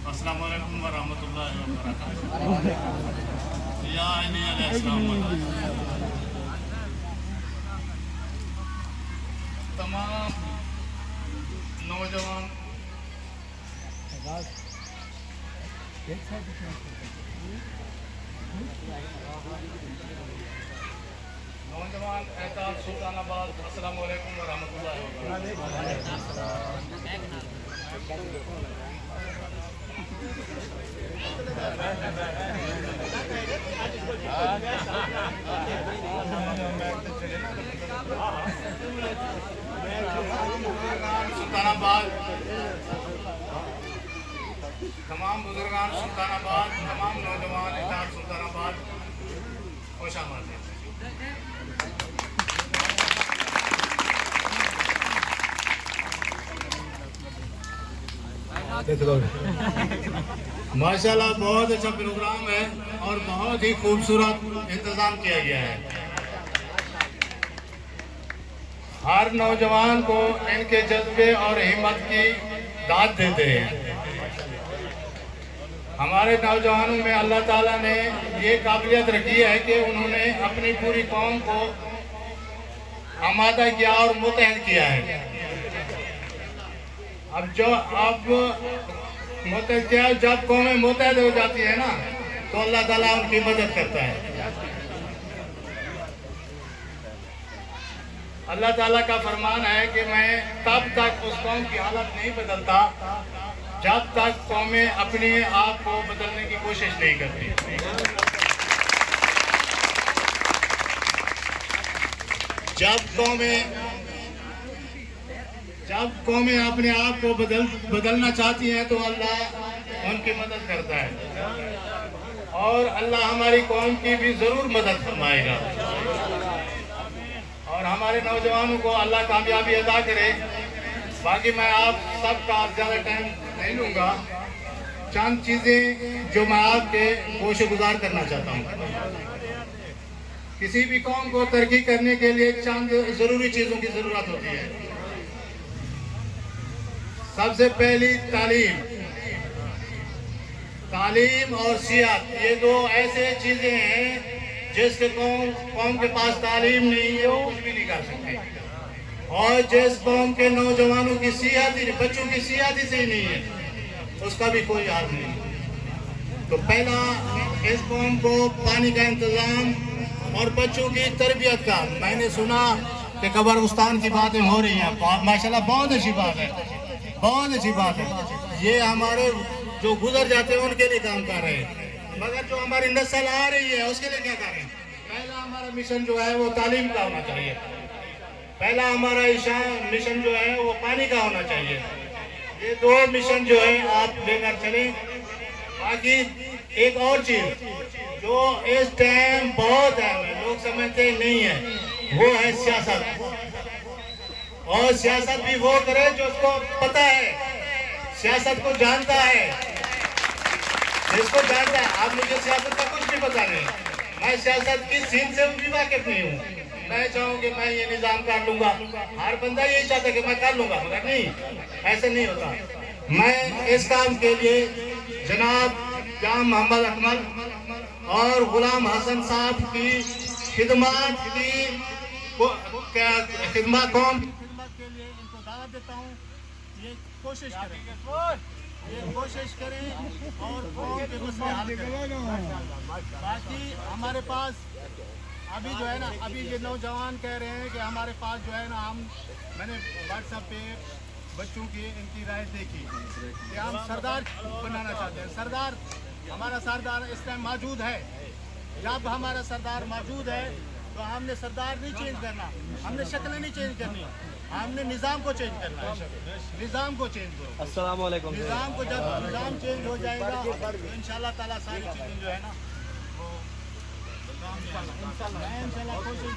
अस्सलाम वालेकुम वरहमतुल्लाहि वबरकातुहू। या अस्सलाम तमाम नौजवान एहताज सुल्तानाबाद, अस्सलाम वालेकुम वरहमतुल्लाहि सुल्तानाबाद, तमाम बुजुर्गान सुल्तानाबाद, तमाम नौजवान एहताज सुल्तानाबाद, खुश आमदीद। माशाल्लाह बहुत अच्छा प्रोग्राम है और बहुत ही खूबसूरत इंतजाम किया गया है। हर नौजवान को इनके जज्बे और हिम्मत की दाद देते हैं। हमारे नौजवानों में अल्लाह ताला ने ये काबिलियत रखी है कि उन्होंने अपनी पूरी कौम को आमादा किया और मुतहद किया है। अब जब कौमें मुतहद हो जाती है ना, तो अल्लाह ताला उनकी मदद करता है। अल्लाह ताला का फरमान है कि मैं तब तक उस कौम की हालत नहीं बदलता जब तक कौमें अपने आप को बदलने की कोशिश नहीं करती। जब कौमें अपने आप को बदलना चाहती हैं तो अल्लाह उनकी मदद करता है और अल्लाह हमारी कौम की भी जरूर मदद फरमाएगा और हमारे नौजवानों को अल्लाह कामयाबी अदा करे। बाकी मैं आप सबका ज़्यादा टाइम नहीं लूँगा। चंद चीज़ें जो मैं आपके गोशे गुजार करना चाहता हूँ। किसी भी कौम को तरक्की करने के लिए चंद ज़रूरी चीज़ों की ज़रूरत होती है। सबसे पहली तालीम और सियाहत, ये दो ऐसे चीज़ें हैं जिसके कौम के पास तालीम नहीं है वो कुछ भी नहीं कर सकते, और जिस कौम के नौजवानों की सियाहत, बच्चों की सियाहत ही सही नहीं है, उसका भी कोई हाल नहीं। तो पहला, इस कौम को पानी का इंतज़ाम और बच्चों की तरबियत का। मैंने सुना कि कब्रिस्तान की बातें हो रही हैं, माशाल्लाह बहुत अच्छी बात है, बहुत अच्छी बात है। ये हमारे जो गुजर जाते हैं उनके लिए काम कर रहे हैं, मगर जो हमारी नस्ल आ रही है उसके लिए क्या करें। पहला हमारा मिशन जो है वो तालीम का होना चाहिए। पहला हमारा मिशन जो है वो पानी का होना चाहिए। ये दो मिशन जो है आप लेकर चलें। बाकी एक और चीज जो इस टाइम बहुत है, लोग समझते नहीं है, वो है सियासत। और सियासत भी वो करे जो उसको पता है, सियासत को जानता है, जिसको जानता है। आप मुझे सियासत का कुछ भी पता नहीं, मैं सियासत की सीन से भी वाकिफ नहीं हूँ। मैं चाहूँ कि मैं ये निज़ाम कर लूँगा, हर बंदा यही चाहता है कि मैं कर लूँगा, मगर नहीं, ऐसा नहीं होता। मैं इस काम के लिए जनाब जाम मोहम्मद अकमल और गुलाम हसन साहब की खिदमत कौम के लिए इनको दावत देता हूँ। ये कोशिश करें और कौम के मसले हल करें। बाकी हमारे पास अभी जो है ना, अभी ये नौजवान कह रहे हैं कि हमारे पास जो है ना, मैंने व्हाट्सएप पे बच्चों की इनकी राय देखी कि हम सरदार बनाना चाहते हैं। हमारा सरदार इस टाइम मौजूद है। जब हमारा सरदार मौजूद है तो हमने सरदार नहीं चेंज करना, हमने शक्ल नहीं चेंज करनी, हमने निज़ाम को चेंज करना है। निज़ाम को चेंज करो। अस्सलाम वालेकुम। निज़ाम को जब निज़ाम चेंज हो जाएगा तो इंशाल्लाह ताला सारी चीज़ें जो है ना वो इंशाल्लाह कोशिश